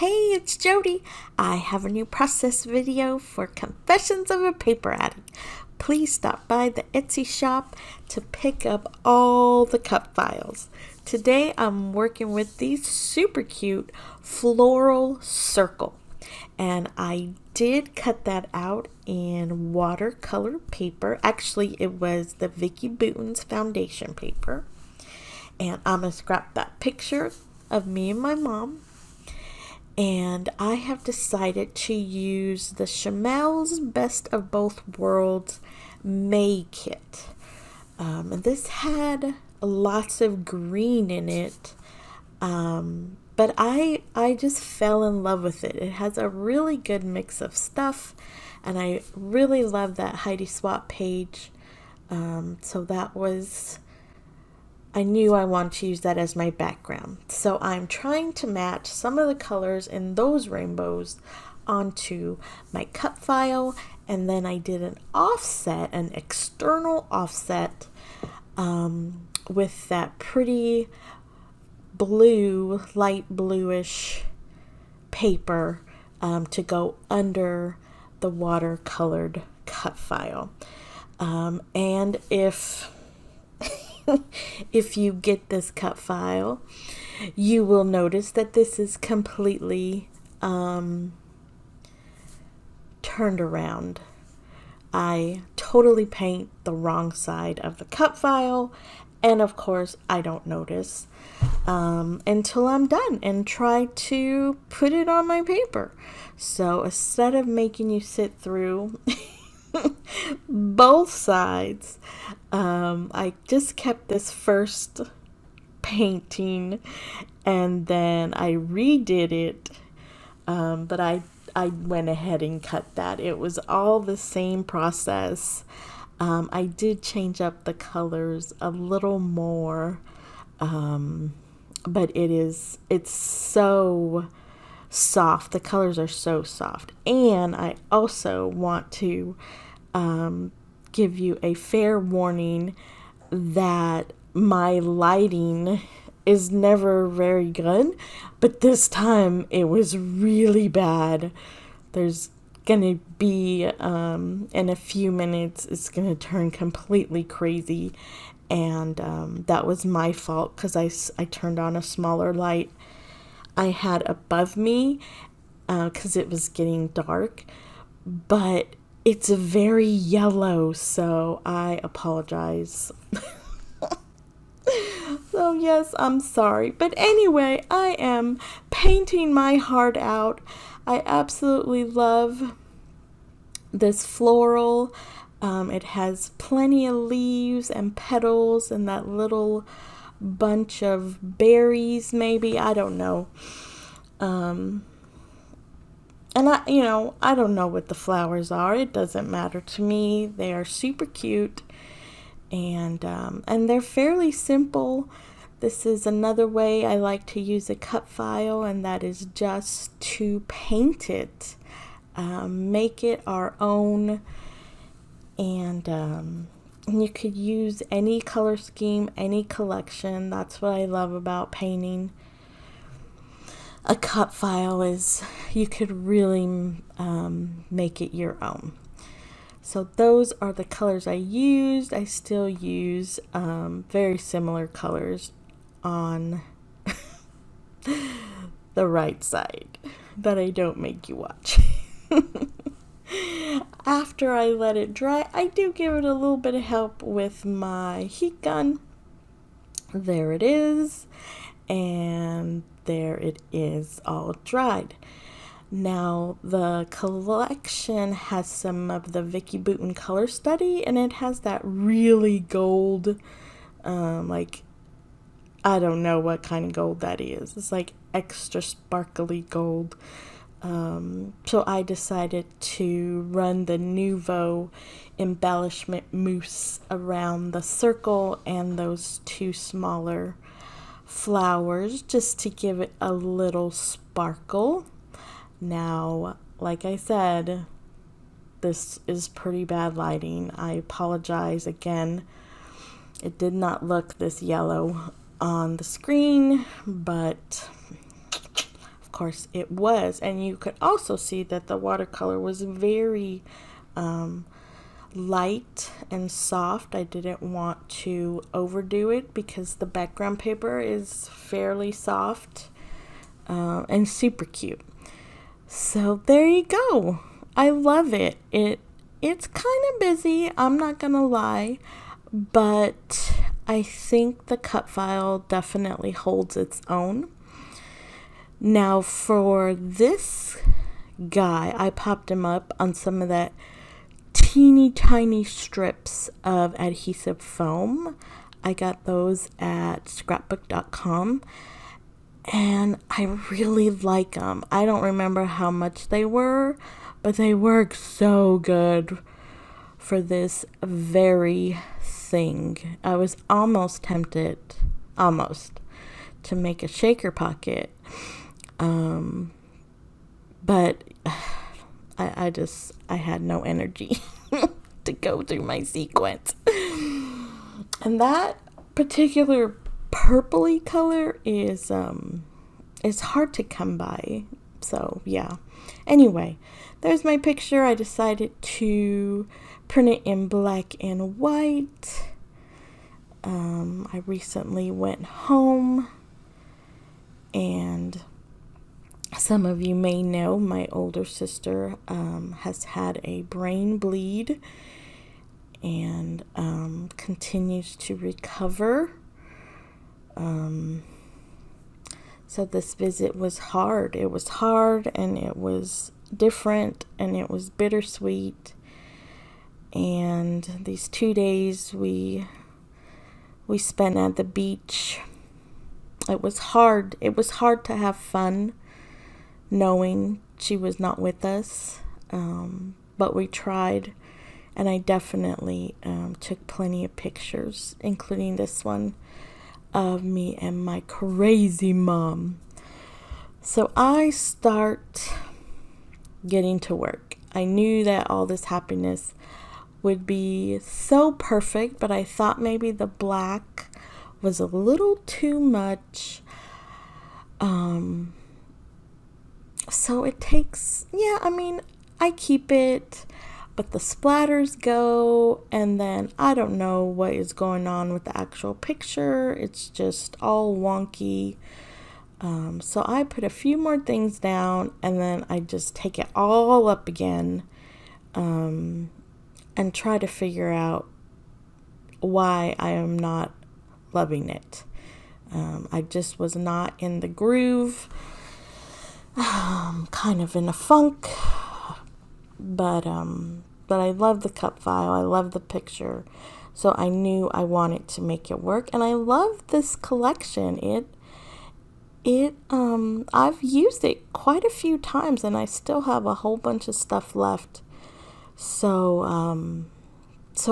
Hey, it's Jody. I have a new process video for Confessions of a Paper Addict. Please stop by the Etsy shop to pick up all the cut files. Today I'm working with these super cute floral circle. And I did cut that out in watercolor paper. Actually, it was the Vicky Booten's foundation paper. And I'm going to scrap that picture of me and my mom. And I have decided to use the Shimelle's Best of Both Worlds May kit. And this had lots of green in it. But I just fell in love with it. It has a really good mix of stuff. And I really love that Heidi Swap page. So that was... I knew I wanted to use that as my background. So I'm trying to match some of the colors in those rainbows onto my cut file. And then I did an offset, an external offset with that pretty blue, light bluish paper to go under the watercolored cut file. And if you get this cut file, you will notice that this is completely turned around. I totally paint the wrong side of the cut file, and of course I don't notice until I'm done and try to put it on my paper. So instead of making you sit through both sides, I just kept this first painting and then I redid it, but I went ahead and cut that. It was all the same process. I did change up the colors a little more, but it's so soft. The colors are so soft. And I also want to give you a fair warning that my lighting is never very good, but this time it was really bad. There's gonna be in a few minutes it's gonna turn completely crazy, and that was my fault because I turned on a smaller light I had above me because it was getting dark, but it's very yellow, so I apologize. So yes, I'm sorry. But anyway, I am painting my heart out. I absolutely love this floral. It has plenty of leaves and petals and that little bunch of berries, maybe. I don't know. And I don't know what the flowers are. It doesn't matter to me. They are super cute, and they're fairly simple. This is another way I like to use a cut file, and that is just to paint it, make it our own, and you could use any color scheme, any collection. That's what I love about painting a cut file, is you could really make it your own. So those are the colors I used. I still use very similar colors on the right side that I don't make you watch. After I let it dry, I do give it a little bit of help with my heat gun. There it is. And there it is, all dried. Now the collection has some of the Vicky Booten color study, and it has that really gold, like, I don't know what kind of gold that is. It's like extra sparkly gold. So I decided to run the Nouveau embellishment mousse around the circle and those two smaller flowers just to give it a little sparkle. Now, like I said, this is pretty bad lighting. I apologize again. It did not look this yellow on the screen, but of course it was. And you could also see that the watercolor was very light and soft. I didn't want to overdo it because the background paper is fairly soft and super cute. So there you go. I love it. It's kind of busy, I'm not gonna lie, but I think the cut file definitely holds its own. Now for this guy, I popped him up on some of that teeny tiny strips of adhesive foam. I got those at scrapbook.com and I really like them. I don't remember how much they were, but they work so good for this very thing. I was almost tempted, to make a shaker pocket. But I had no energy to go through my sequence. And that particular purpley color is hard to come by. So yeah. Anyway, there's my picture. I decided to print it in black and white. I recently went home, and some of you may know my older sister has had a brain bleed and continues to recover. So this visit was hard. It was hard, and it was different, and it was bittersweet. And these 2 days we spent at the beach. It was hard. It was hard to have fun knowing she was not with us. But we tried, and I definitely took plenty of pictures, including this one of me and my crazy mom. So I start getting to work. I knew that all this happiness would be so perfect, but I thought maybe the black was a little too much. So it takes, I keep it, but the splatters go, and then I don't know what is going on with the actual picture. It's just all wonky. So I put a few more things down, and then I just take it all up again, and try to figure out why I am not loving it. I just was not in the groove, kind of in a funk, but I love the cut file. I love the picture, so I knew I wanted to make it work. And I love this collection. I've used it quite a few times, and I still have a whole bunch of stuff left. So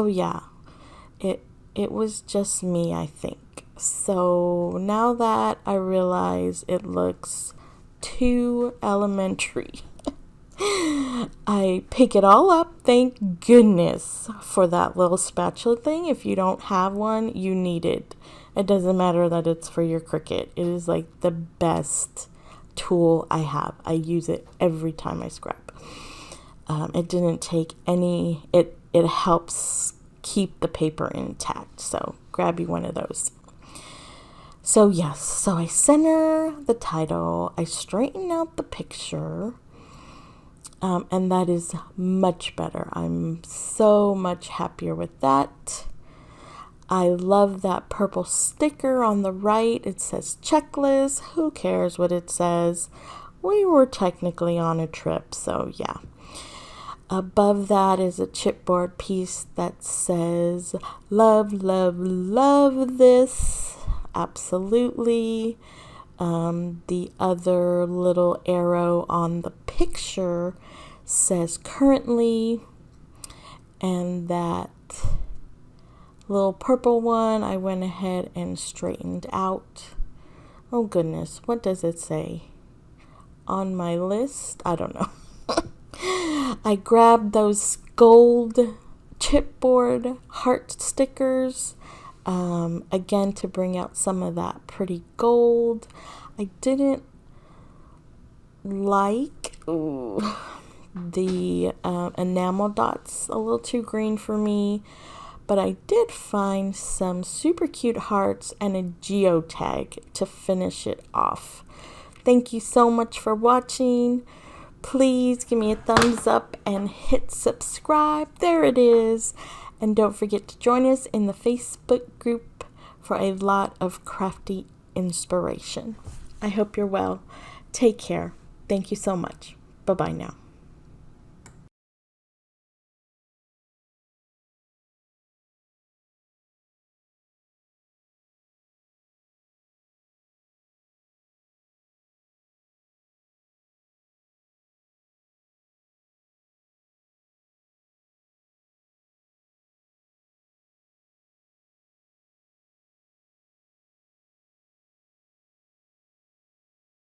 yeah, it was just me, I think. So now that I realize it looks too elementary, I pick it all up. Thank goodness for that little spatula thing. If you don't have one, you need it. It doesn't matter that it's for your Cricut. It is like the best tool I have. I use it every time I scrap. It didn't take any, it helps keep the paper intact. So grab you one of those. So yes, so I center the title, I straighten out the picture, and that is much better. I'm so much happier with that. I love that purple sticker on the right. It says checklist. Who cares what it says? We were technically on a trip, so yeah. Above that is a chipboard piece that says, love, love, love this. Absolutely. The other little arrow on the picture says currently. And that little purple one I went ahead and straightened out. Oh goodness, what does it say? On my list? I don't know. I grabbed those gold chipboard heart stickers, again to bring out some of that pretty gold. I didn't like. Ooh, the enamel dots a little too green for me, but I did find some super cute hearts and a geotag to finish it off. Thank you so much for watching. Please give me a thumbs up and hit subscribe. There it is. And don't forget to join us in the Facebook group for a lot of crafty inspiration. I hope you're well. Take care. Thank you so much. Bye-bye now.